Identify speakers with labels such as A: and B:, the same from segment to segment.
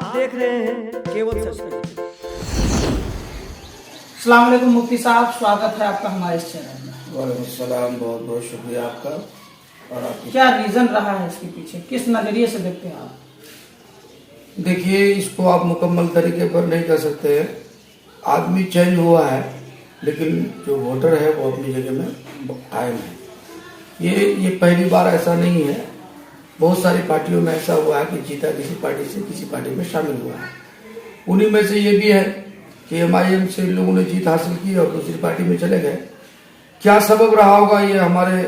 A: आप देख रहे हैं केवल सच न्यूज़।
B: अस्सलाम वालेकुम मुफ्ती साहब, स्वागत है आपका हमारे इस चैनल में।
C: वालेकुम सलाम, बहुत बहुत शुक्रिया आपका। और आपकी
B: क्या रीजन रहा है इसके पीछे, किस नजरिए से देखते हैं आप?
C: देखिए, इसको आप मुकम्मल तरीके पर नहीं कर सकते हैं। आदमी चेंज हुआ है, लेकिन जो वोटर है वो अपनी जगह में कायम है। ये पहली बार ऐसा नहीं है, बहुत सारी पार्टियों में ऐसा हुआ है कि जीता किसी पार्टी से किसी पार्टी में शामिल हुआ है। उन्हीं में से ये भी है कि MIM से लोगों ने जीत हासिल की और दूसरी पार्टी में चले गए। क्या सबब रहा होगा, ये हमारे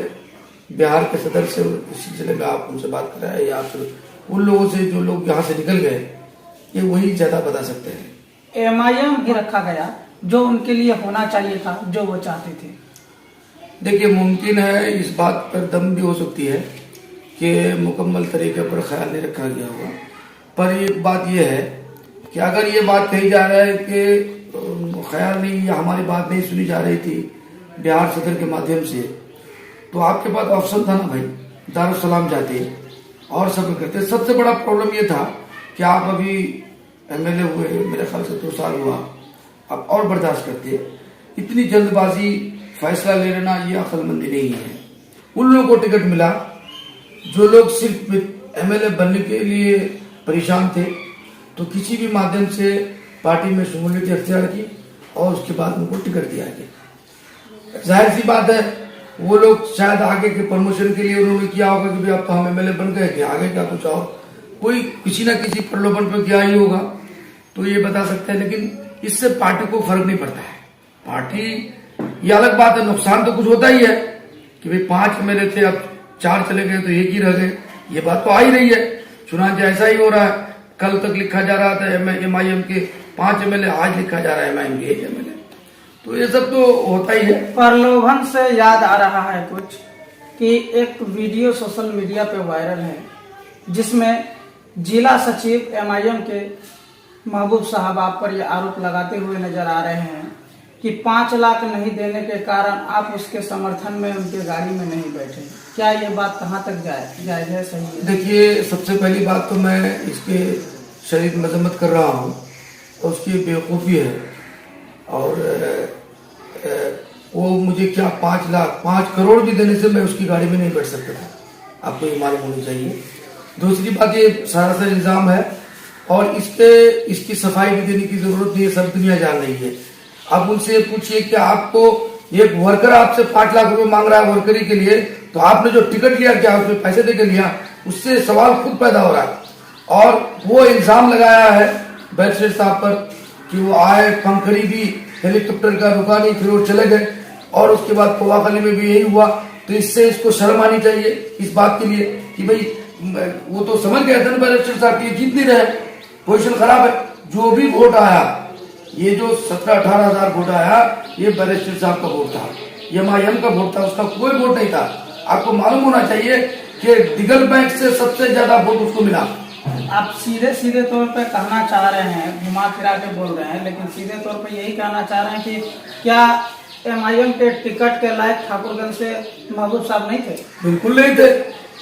C: बिहार के सदर से इस सिलसिले में आप उनसे बात कर रहे हैं या फिर उन लोगों से जो लोग यहाँ से निकल गए, ये वही ज्यादा बता सकते हैं।
B: MIM भी रखा गया जो उनके लिए होना चाहिए था, जो वो चाहते थे।
C: देखिए, मुमकिन है इस बात पर दम भी हो सकती है कि मुकम्मल तरीके पर ख्याल नहीं रखा गया होगा। पर एक बात यह है कि अगर ये बात कही जा रहा है कि ख्याल नहीं या हमारी बात नहीं सुनी जा रही थी बिहार सदर के माध्यम से, तो आपके पास ऑप्शन था ना भाई, दारुसलाम जाते और सब करते। सबसे बड़ा प्रॉब्लम ये था कि आप अभी MLA हुए, मेरे ख्याल से 2 साल हुआ, आप और बर्दाश्त करते। इतनी जल्दबाजी फैसला ले लेना ये अक्लमंदी नहीं है। उन लोगों को टिकट मिला जो लोग सिर्फ MLA बनने के लिए परेशान थे, तो किसी भी माध्यम से पार्टी में शमूलियत अख्तियार की और उसके बाद उनको टिकट दिया गया। जाहिर सी बात है, वो लोग शायद आगे के प्रमोशन के लिए उन्होंने किया होगा कि भाई अब तो हम MLA बन गए थे, आगे क्या कुछ और कोई किसी ना किसी प्रलोभन पर क्या ही होगा, तो ये बता सकते हैं। लेकिन इससे पार्टी को फर्क नहीं पड़ता है। पार्टी, ये अलग बात है, नुकसान तो कुछ होता ही है कि भाई 5 MLA थे, अब 4 चले गए तो 1 ही रह गए, ये बात तो आ ही रही है। चुनाव ऐसा ही हो रहा है। कल तक लिखा जा रहा था MIM के 5 MLA, आज लिखा जा रहा है MIM के 1 MLA। तो ये सब तो होता ही है।
B: प्रलोभन से याद आ रहा है कुछ कि एक वीडियो सोशल मीडिया पे वायरल है जिसमें जिला सचिव MIM के महबूब साहब आप पर यह आरोप लगाते हुए नजर आ रहे हैं कि 5 लाख नहीं देने के कारण आप उसके समर्थन में उनके गाड़ी में नहीं बैठे। क्या ये बात कहाँ तक जायज है, सही है?
C: देखिए, सबसे पहली बात तो मैं इसके शरीर मजम्मत कर रहा हूँ, उसकी बेवकूफ़ी है। और वो मुझे क्या 5 लाख 5 करोड़ भी देने से मैं उसकी गाड़ी में नहीं बैठ सकता था, आपको ये मालूम होनी चाहिए। दूसरी बात, ये सरासर इल्जाम है और इसकी सफाई भी देने की जरूरत नहीं है, सब दुनिया जान रही है। अब उनसे पूछिए कि आपको एक वर्कर आपसे 5 लाख रुपए मांग रहा है वर्करी के लिए, तो आपने जो टिकट लिया क्या उसमें पैसे देकर लिया? उससे सवाल खुद पैदा हो रहा है। और वो इल्जाम लगाया है बैरिस्टर साहब पर कि वो आए, पंखड़ी भी हेलीकॉप्टर का रुका नहीं, फिर वो चले गए। और उसके बाद पोवाखली में भी यही हुआ। तो इससे इसको शर्म आनी चाहिए इस बात के लिए कि भाई वो तो समझ गए थे ना बैरिस्टर साहब की जीत नहीं रहे, पोजिशन खराब है। जो भी वोट आया, ये जो 17-18 हजार वोट आया, ये बैरिस्टर साहब का वोट था, MIM का वोट था, उसका कोई वोट नहीं था। आपको मालूम होना चाहिए कि दिगल बैंक से सबसे ज्यादा वोट उसको मिला।
B: आप सीधे तौर पे कहना चाह रहे हैं, घुमा फिरा के बोल रहे हैं, लेकिन सीधे तौर पे यही कहना चाह रहे हैं कि क्या MIM के टिकट के लायक ठाकुरगंज से महबूब साहब नहीं थे?
C: बिल्कुल नहीं थे।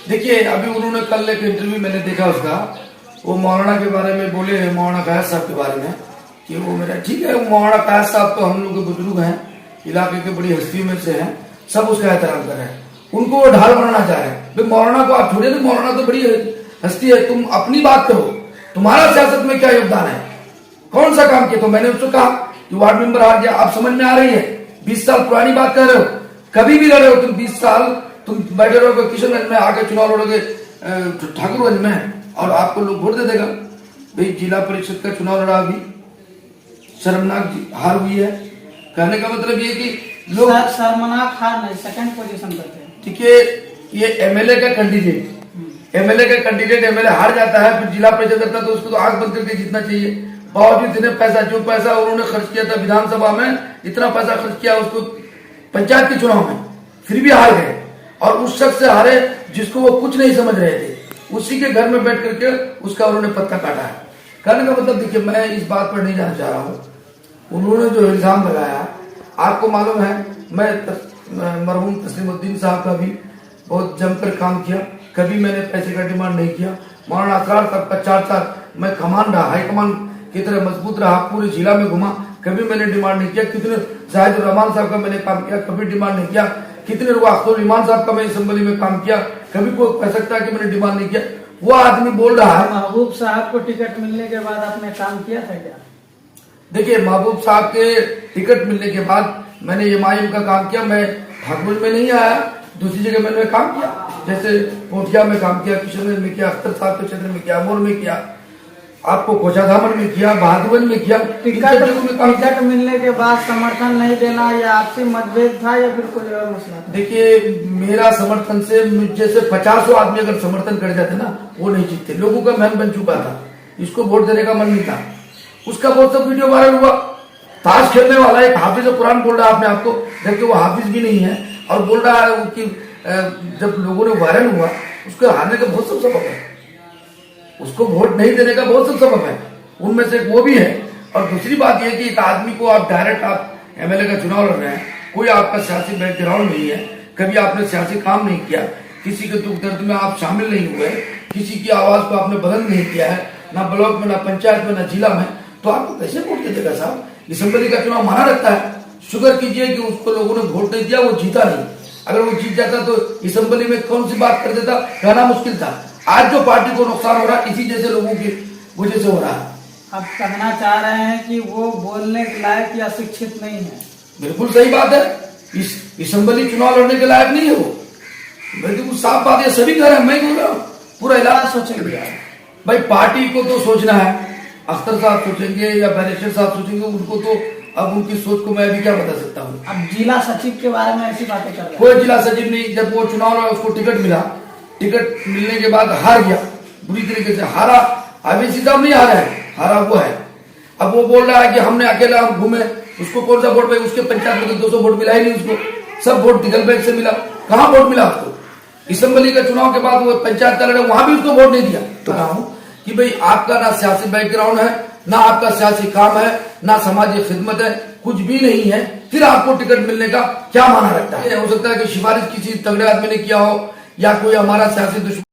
C: देखिए, अभी उन्होंने कल एक इंटरव्यू मैंने देखा उसका, वो मौलाना के बारे में बोले, मौलाना कायद साहब के बारे में कि वो मेरा ठीक है। मौलाना कायद साहब तो हम लोग के बुजुर्ग हैं, इलाके के बड़ी हस्तियों में से हैं, सब उसका एहतराम कर रहे हैं। उनको वो ढाल बनाना चाह रहे हैं। भाई मौलाना को आप छोड़िए, तो मौलाना तो बड़ी हस्ती है, तुम अपनी बात करो, तुम्हारा सियासत में क्या योगदान है, कौन सा काम किया? तो मैंने उसको कहा कि वार्ड मेंबर हार गया, आप समझ में आ रही है, 20 साल पुरानी बात कर रहे हो, कभी भी लड़े हो तुम, 20 साल तुम बैठे रहोगे किशनगंज में, आके चुनाव लड़ोगे ठाकुरगंज में और आपको लोग वोट दे देगा। भाई जिला परिषद का चुनाव लड़ा, अभी शर्मनाक हार हुई है। कहने का मतलब ये कि लोग
B: शर्मनाक हार नहीं, सेकंड पोजीशन पर थे।
C: ठीक है, ये MLA का कैंडिडेट MLA हार जाता है, फिर जिला परिषद करता है, तो उसको तो आंख बंद करके जीतना चाहिए। बावजूद इतने पैसा, जो पैसा उन्होंने खर्च किया था विधानसभा में, इतना पैसा खर्च किया उसको पंचायत के चुनाव में, फिर भी हार गए। और उस शख्स से हारे जिसको वो कुछ नहीं समझ रहे थे, उसी के घर में बैठ करके उसका उन्होंने पत्ता काटा है। कहने का मतलब, देखिए, मैं इस बात पर नहीं जाना चाह रहा हूँ। उन्होंने जो इल्जाम लगाया, आपको मालूम है, मैं मरहूम तस्लीमुद्दीन साहब का भी बहुत जमकर काम किया, कभी मैंने पैसे का डिमांड नहीं किया। मौलाना असरार साहब का 4 मैं कमान रहा, हाईकमान की तरह मजबूत रहा, पूरे जिला में घुमा, कभी मैंने डिमांड नहीं किया। कितने जाहिदुर रहमान साहब का मैंने काम किया, कभी डिमांड नहीं किया। कितने अख्तर ईमान साहब का मैं असेंबली में काम किया, कभी कोई कह सकता है कि मैंने डिमांड नहीं किया। वो आदमी बोल रहा है।
B: महबूब साहब को टिकट मिलने के बाद आपने काम किया था क्या?
C: देखिए, महबूब साहब के टिकट मिलने के बाद मैंने एमआईएम का काम किया। मैं ठाकुर में नहीं आया, दूसरी जगह मैंने काम किया, जैसे कोटिया में काम किया, किशनगंज में किया, अख्तर साहब के क्षेत्र में किया, अमोर में किया, आपको कोचाधामन में किया, बहादुरगंज में किया।
B: टिकट मिलने के बाद समर्थन नहीं देना या आपसी मतभेद था या फिर कोई और मसला था?
C: देखिए, मेरा समर्थन से जैसे 50 आदमी अगर समर्थन कर जाते ना, वो नहीं जीतते। लोगों का मन बन चुका था, इसको वोट देने का मन नहीं था। उसका बहुत सब वीडियो वायरल हुआ। ताश खेलने वाला एक हाफिज कुरान बोल रहा है अपने आप को, जबकि वो हाफिज भी नहीं है, और बोल रहा है कि जब लोगों ने वायरल हुआ, उसको हारने का बहुत सब सबब है, उसको वोट नहीं देने का बहुत सब सबब है, उनमें से वो भी है। और दूसरी बात यह कि एक आदमी को आप डायरेक्ट आप एमएलए का चुनाव लड़ रहे हैं, कोई आपका सियासी बैकग्राउंड नहीं है, कभी आपने सियासी काम नहीं किया, किसी के दुख दर्द में आप शामिल नहीं हुए, किसी की आवाज को आपने बुलंद नहीं किया है, ना ब्लॉक में, ना पंचायत में, ना जिला में, तो आपको कैसे वोट दे देगा साहब? असेंबली का चुनाव माना रखता है। शुक्र कीजिए कि उसको लोगों ने वोट नहीं दिया, वो जीता नहीं। अगर वो जीत जाता तो असेंबली में कौन सी बात कर देता, कहना मुश्किल था। आज जो पार्टी को नुकसान हो रहा है, इसी जैसे लोगों की वजह से हो रहा है।
B: आप कहना चाह रहे हैं कि वो बोलने के लायक या शिक्षित नहीं है?
C: बिल्कुल सही बात है। इस असेंबली चुनाव लड़ने के लायक नहीं है वो, बिल्कुल साफ बात है। सभी कह रहे हैं, मैं बोल रहा हूँ, पूरा इलाका सोचेंगे भाई। पार्टी को तो सोचना है, अख्तर साहब सोचेंगे या बैरिस्टर साहब सोचेंगे, उनको तो अब उनकी सोच को मैं अभी क्या बता सकता हूँ।
B: अब जिला सचिव के बारे में ऐसी बातें कर रहे हैं?
C: कोई जिला सचिव नहीं। जब वो चुनाव लड़ा, उसको टिकट मिला, टिकट मिलने के बाद हार गया, बुरी तरीके से हारा। अभी सीधा नहीं हारा है, हारा वो है। अब वो बोल रहा है कि हमने अकेला हम घूमे, उसको कौन सा वोट भाई? उसके पंचायत में तो 200 वोट मिला ही नहीं उसको, सब वोट दिगल बैग से मिला। कहाँ वोट मिला उसको? असेंबली के चुनाव के बाद वो पंचायत का लड़ा, वहां भी उसको वोट नहीं दिया। तो कहा हूं कि भाई आपका ना सियासी बैकग्राउंड है, ना आपका सियासी काम है, ना समाजी खिदमत है, कुछ भी नहीं है, फिर आपको टिकट मिलने का क्या माना रखता है? हो सकता है कि सिफारिश किसी तगड़े आदमी ने किया हो, या कोई हमारा सियासी दुश्मन